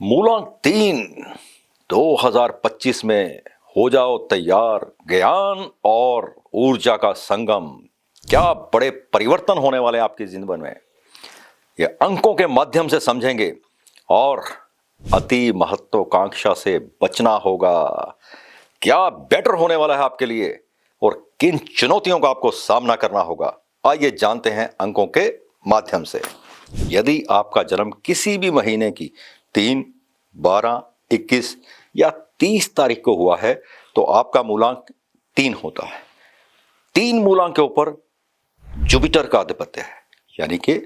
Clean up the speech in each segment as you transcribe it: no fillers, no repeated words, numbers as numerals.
मूलांक 3 2025 में हो जाओ तैयार। ज्ञान और ऊर्जा का संगम। क्या बड़े परिवर्तन होने वाले आपकी जिंदगी में, ये अंकों के माध्यम से समझेंगे और अति महत्वाकांक्षा से बचना होगा। क्या बेटर होने वाला है आपके लिए और किन चुनौतियों का आपको सामना करना होगा, आइए जानते हैं अंकों के माध्यम से। यदि आपका जन्म किसी भी महीने की 3, 12, 21 या 30 तारीख को हुआ है तो आपका मूलांक 3 होता है। 3 मूलांक के ऊपर जुपिटर का आधिपत्य है, यानी कि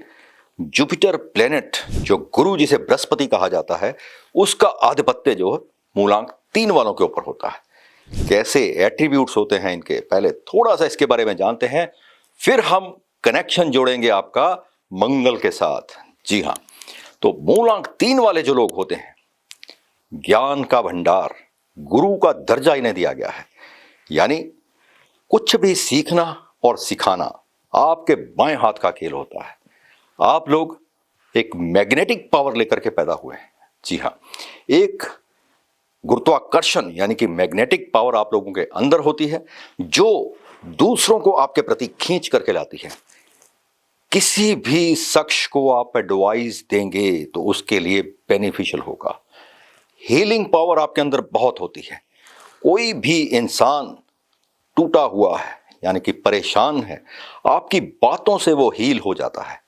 जुपिटर प्लेनेट जो गुरु जिसे बृहस्पति कहा जाता है, उसका आधिपत्य जो मूलांक 3 वालों के ऊपर होता है। कैसे एट्रीब्यूट्स होते हैं इनके, पहले थोड़ा सा इसके बारे में जानते हैं, फिर हम कनेक्शन जोड़ेंगे आपका मंगल के साथ। जी हां, तो मूलांक 3 वाले जो लोग होते हैं, ज्ञान का भंडार, गुरु का दर्जा इन्हें दिया गया है, यानी कुछ भी सीखना और सिखाना आपके बाएं हाथ का खेल होता है। आप लोग एक मैग्नेटिक पावर लेकर के पैदा हुए हैं। जी हां, एक गुरुत्वाकर्षण यानी कि मैग्नेटिक पावर आप लोगों के अंदर होती है जो दूसरों को आपके प्रति खींच करके लाती है। किसी भी शख्स को आप एडवाइस देंगे तो उसके लिए बेनिफिशियल होगा। हीलिंग पावर आपके अंदर बहुत होती है। कोई भी इंसान टूटा हुआ है यानी कि परेशान है, आपकी बातों से वो हील हो जाता है।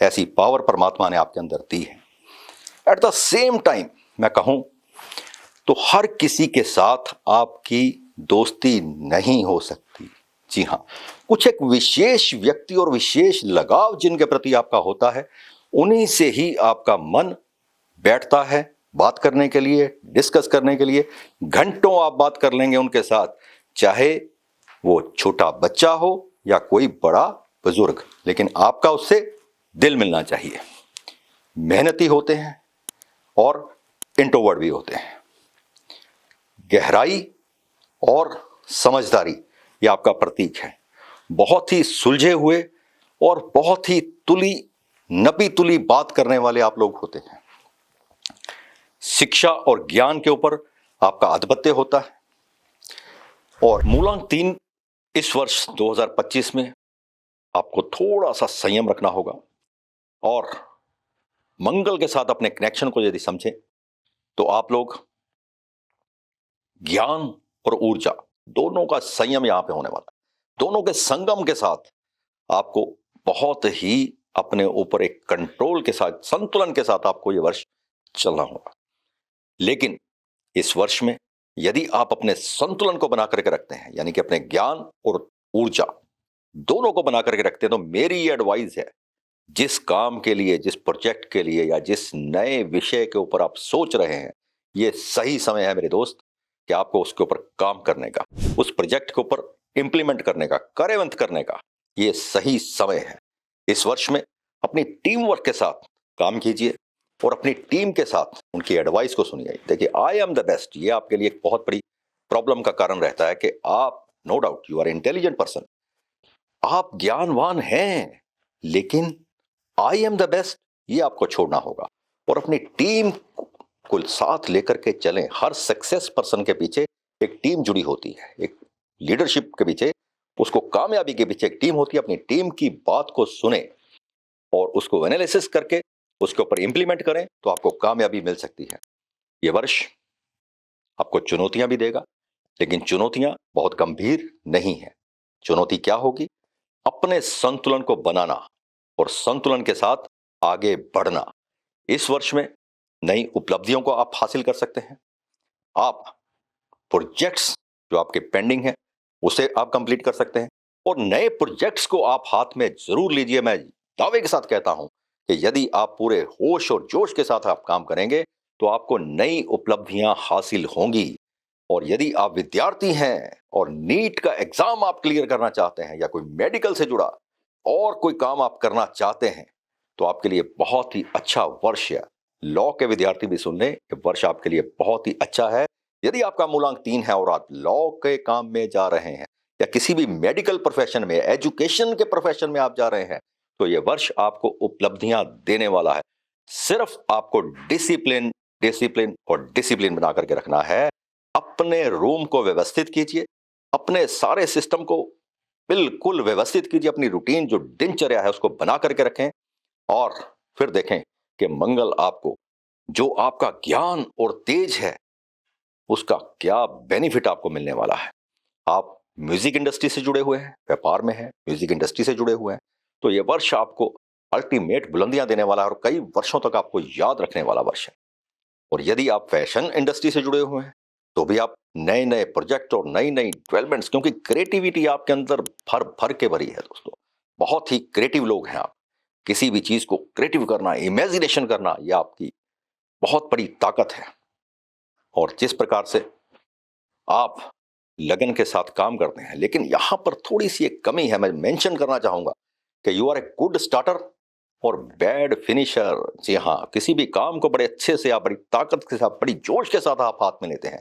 ऐसी पावर परमात्मा ने आपके अंदर दी है। एट द सेम टाइम मैं कहूं तो हर किसी के साथ आपकी दोस्ती नहीं हो सकती। जी हां, कुछ एक विशेष व्यक्ति और विशेष लगाव जिनके प्रति आपका होता है, उन्हीं से ही आपका मन बैठता है बात करने के लिए, डिस्कस करने के लिए। घंटों आप बात कर लेंगे उनके साथ, चाहे वो छोटा बच्चा हो या कोई बड़ा बुजुर्ग, लेकिन आपका उससे दिल मिलना चाहिए। मेहनती होते हैं और इंट्रोवर्ट भी होते हैं। गहराई और समझदारी ये आपका प्रतीक है। बहुत ही सुलझे हुए और बहुत ही नपी तुली बात करने वाले आप लोग होते हैं। शिक्षा और ज्ञान के ऊपर आपका आधिपत्य होता है। और मूलांक 3 इस वर्ष 2025 में आपको थोड़ा सा संयम रखना होगा और मंगल के साथ अपने कनेक्शन को यदि समझें तो आप लोग ज्ञान और ऊर्जा दोनों का संयम यहां पे होने वाला है। दोनों के संगम के साथ आपको बहुत ही अपने ऊपर एक कंट्रोल के साथ, संतुलन के साथ आपको ये वर्ष चलना होगा। लेकिन इस वर्ष में यदि आप अपने संतुलन को बना करके रखते हैं, यानी कि अपने ज्ञान और ऊर्जा दोनों को बना करके रखते हैं, तो मेरी ये एडवाइस है, जिस काम के लिए, जिस प्रोजेक्ट के लिए या जिस नए विषय के ऊपर आप सोच रहे हैं, ये सही समय है मेरे दोस्त कि आपको उसके ऊपर काम करने का, उस प्रोजेक्ट के ऊपर इंप्लीमेंट करने का, कार्यान्वित करने का ये सही समय है। इस वर्ष में अपनी टीम वर्क के साथ काम कीजिए और अपनी टीम के साथ उनकी एडवाइस को सुनिए। देखिए, आई एम द बेस्ट, ये आपके लिए एक बहुत बड़ी प्रॉब्लम का कारण रहता है कि आप, no doubt you are intelligent person, आप ज्ञानवान हैं, लेकिन आई एम द बेस्ट ये आपको छोड़ना होगा और अपनी टीम को साथ लेकर के चलें। हर सक्सेस पर्सन के पीछे एक टीम जुड़ी होती है, एक लीडरशिप के पीछे, उसको कामयाबी के पीछे एक टीम होती है। अपनी टीम की बात को सुने और उसको एनालिसिस करके उसके ऊपर इंप्लीमेंट करें तो आपको कामयाबी मिल सकती है। ये वर्ष आपको चुनौतियां भी देगा, लेकिन चुनौतियां बहुत गंभीर नहीं है। चुनौती क्या होगी? अपने संतुलन को बनाना और संतुलन के साथ आगे बढ़ना। इस वर्ष में नई उपलब्धियों को आप हासिल कर सकते हैं। आप प्रोजेक्ट्स जो आपके पेंडिंग है उसे आप कंप्लीट कर सकते हैं और नए प्रोजेक्ट्स को आप हाथ में जरूर लीजिए। मैं दावे के साथ कहता हूं कि यदि आप पूरे होश और जोश के साथ आप काम करेंगे तो आपको नई उपलब्धियां हासिल होंगी। और यदि आप विद्यार्थी हैं और नीट का एग्जाम आप क्लियर करना चाहते हैं या कोई मेडिकल से जुड़ा और कोई काम आप करना चाहते हैं तो आपके लिए बहुत ही अच्छा वर्ष है। लॉ के विद्यार्थी भी सुन लें, ये वर्ष आपके लिए बहुत ही अच्छा है। यदि आपका मूलांक 3 है और आप लॉ के काम में जा रहे हैं या किसी भी मेडिकल प्रोफेशन में, एजुकेशन के प्रोफेशन में आप जा रहे हैं, तो यह वर्ष आपको उपलब्धियां देने वाला है। सिर्फ आपको डिसिप्लिन डिसिप्लिन और डिसिप्लिन बना करके रखना है। अपने रूम को व्यवस्थित कीजिए, अपने सारे सिस्टम को बिल्कुल व्यवस्थित कीजिए, अपनी रूटीन जो दिनचर्या है उसको बना करके रखें और फिर देखें कि मंगल आपको जो आपका ज्ञान और तेज है उसका क्या बेनिफिट आपको मिलने वाला है। आप म्यूजिक इंडस्ट्री से जुड़े हुए हैं, व्यापार में हैं, म्यूजिक इंडस्ट्री से जुड़े हुए हैं, तो ये वर्ष आपको अल्टीमेट बुलंदियां देने वाला है और कई वर्षों तक आपको याद रखने वाला वर्ष है। और यदि आप फैशन इंडस्ट्री से जुड़े हुए हैं तो भी आप नए नए प्रोजेक्ट और नई नई डेवलपमेंट्स, क्योंकि क्रिएटिविटी आपके अंदर भर भर के भरी है दोस्तों। बहुत ही क्रिएटिव लोग हैं आप। किसी भी चीज को क्रिएटिव करना, इमेजिनेशन करना, यह आपकी बहुत बड़ी ताकत है। और जिस प्रकार से आप लगन के साथ काम करते हैं, लेकिन यहां पर थोड़ी सी एक कमी है, मैं मेंशन करना चाहूंगा कि you are a good starter और बैड फिनिशर। जी हाँ, किसी भी काम को बड़े अच्छे से आप बड़ी ताकत के साथ, बड़ी जोश के साथ आप हाथ में लेते हैं,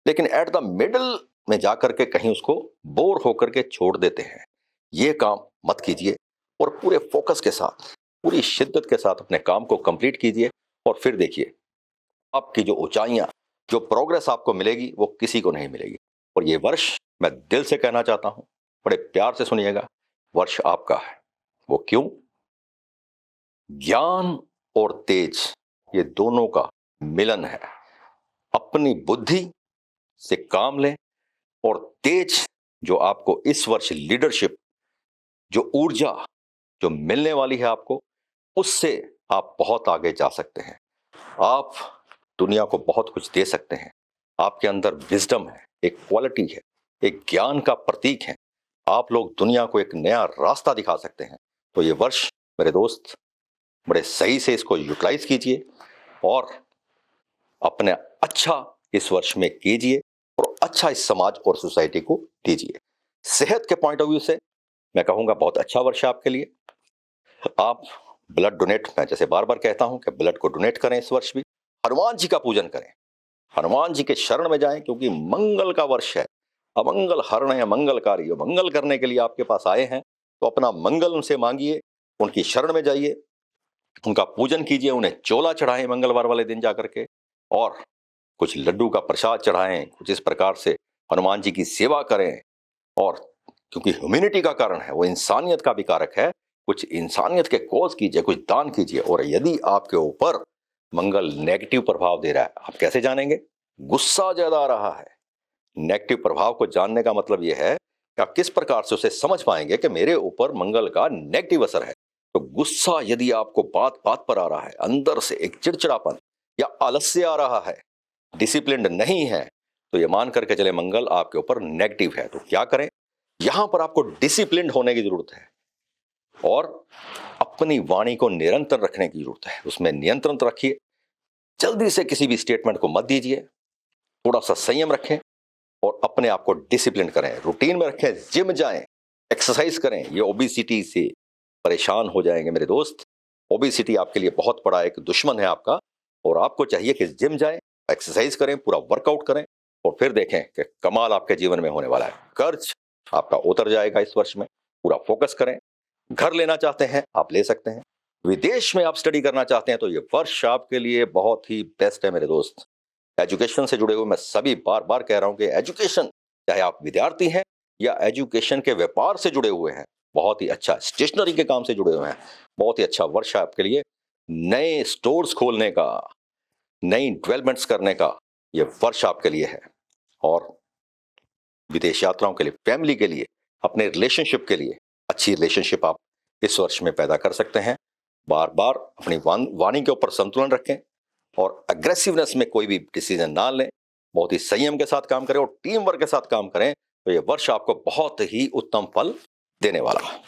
लेकिन एट द मिडल में जाकर के कहीं उसको बोर होकर के छोड़ देते हैं। ये काम मत कीजिए और पूरे फोकस के साथ, पूरी शिद्दत के साथ अपने काम को कंप्लीट कीजिए और फिर देखिए आपकी जो ऊंचाइयां, जो प्रोग्रेस आपको मिलेगी वो किसी को नहीं मिलेगी। और ये वर्ष मैं दिल से कहना चाहता हूं, बड़े प्यार से सुनिएगा, वर्ष आपका है। वो क्यों? ज्ञान और तेज ये दोनों का मिलन है। अपनी बुद्धि से काम लें और तेज जो आपको इस वर्ष लीडरशिप, जो ऊर्जा जो मिलने वाली है आपको, उससे आप बहुत आगे जा सकते हैं। आप दुनिया को बहुत कुछ दे सकते हैं। आपके अंदर विजडम है, एक क्वालिटी है, एक ज्ञान का प्रतीक है। आप लोग दुनिया को एक नया रास्ता दिखा सकते हैं। तो ये वर्ष मेरे दोस्त बड़े सही से इसको यूटिलाइज कीजिए और अपने अच्छा इस वर्ष में कीजिए और अच्छा इस समाज और सोसाइटी को दीजिए। सेहत के पॉइंट ऑफ व्यू से मैं कहूंगा बहुत अच्छा वर्ष है आपके लिए। आप ब्लड डोनेट, मैं जैसे बार बार कहता हूं कि ब्लड को डोनेट करें इस वर्ष भी। हनुमान जी का पूजन करें, हनुमान जी के शरण में जाएं, क्योंकि मंगल का वर्ष है। अमंगल हरण है मंगलकारी, मंगल करने के लिए आपके पास आए हैं, तो अपना मंगल उनसे मांगिए, उनकी शरण में जाइए, उनका पूजन कीजिए, उन्हें चोला चढ़ाएं मंगलवार वाले दिन जाकर के, और कुछ लड्डू का प्रसाद चढ़ाएं, कुछ इस प्रकार से हनुमान जी की सेवा करें। और क्योंकि ह्यूमैनिटी का कारण है, वो इंसानियत का भी कारक है, कुछ इंसानियत के कॉज कीजिए, कुछ दान कीजिए। और यदि आपके ऊपर मंगल नेगेटिव प्रभाव दे रहा है, आप कैसे जानेंगे? गुस्सा ज्यादा आ रहा है। नेगेटिव प्रभाव को जानने का मतलब यह है कि आप किस प्रकार से उसे समझ पाएंगे कि मेरे ऊपर मंगल का नेगेटिव असर है। तो गुस्सा यदि आपको बात बात पर आ रहा है, अंदर से एक चिड़चिड़ापन या आलस्य आ रहा है, डिसिप्लिन नहीं है, तो ये मान करके चले मंगल आपके ऊपर नेगेटिव है। तो क्या करें? यहां पर आपको डिसिप्लिन होने की जरूरत है और अपनी वाणी को निरंतर रखने की जरूरत है। उसमें नियंत्रण रखिए, जल्दी से किसी भी स्टेटमेंट को मत दीजिए, थोड़ा सा संयम रखें और अपने आप को डिसिप्लिन करें, रूटीन में रखें, जिम जाएं, एक्सरसाइज करें। ये ओबेसिटी से परेशान हो जाएंगे मेरे दोस्त। ओबेसिटी आपके लिए बहुत बड़ा एक दुश्मन है आपका, और आपको चाहिए कि जिम जाएं, एक्सरसाइज करें, पूरा वर्कआउट करें, और फिर देखें कि कमाल आपके जीवन में होने वाला है। कर्ज आपका उतर जाएगा इस वर्ष में। पूरा फोकस करें। घर लेना चाहते हैं आप ले सकते हैं, विदेश में आप स्टडी करना चाहते हैं तो ये वर्ष आपके लिए बहुत ही बेस्ट है मेरे दोस्त। एजुकेशन से जुड़े हुए मैं सभी बार बार कह रहा हूं कि एजुकेशन, चाहे आप विद्यार्थी हैं या एजुकेशन के व्यापार से जुड़े हुए हैं, बहुत ही अच्छा, स्टेशनरी के काम से जुड़े हुए हैं, बहुत ही अच्छा वर्ष है आपके लिए। नए स्टोर्स खोलने का, नई डेवलपमेंट्स करने का ये वर्ष आपके लिए है। और विदेश यात्राओं के लिए, फैमिली के लिए, अपने रिलेशनशिप के लिए अच्छी रिलेशनशिप आप इस वर्ष में पैदा कर सकते हैं। बार बार अपनी वाणी के ऊपर संतुलन रखें और अग्रेसिवनेस में कोई भी डिसीजन ना लें। बहुत ही संयम के साथ काम करें और टीम वर्क के साथ काम करें, तो ये वर्ष आपको बहुत ही उत्तम फल देने वाला है।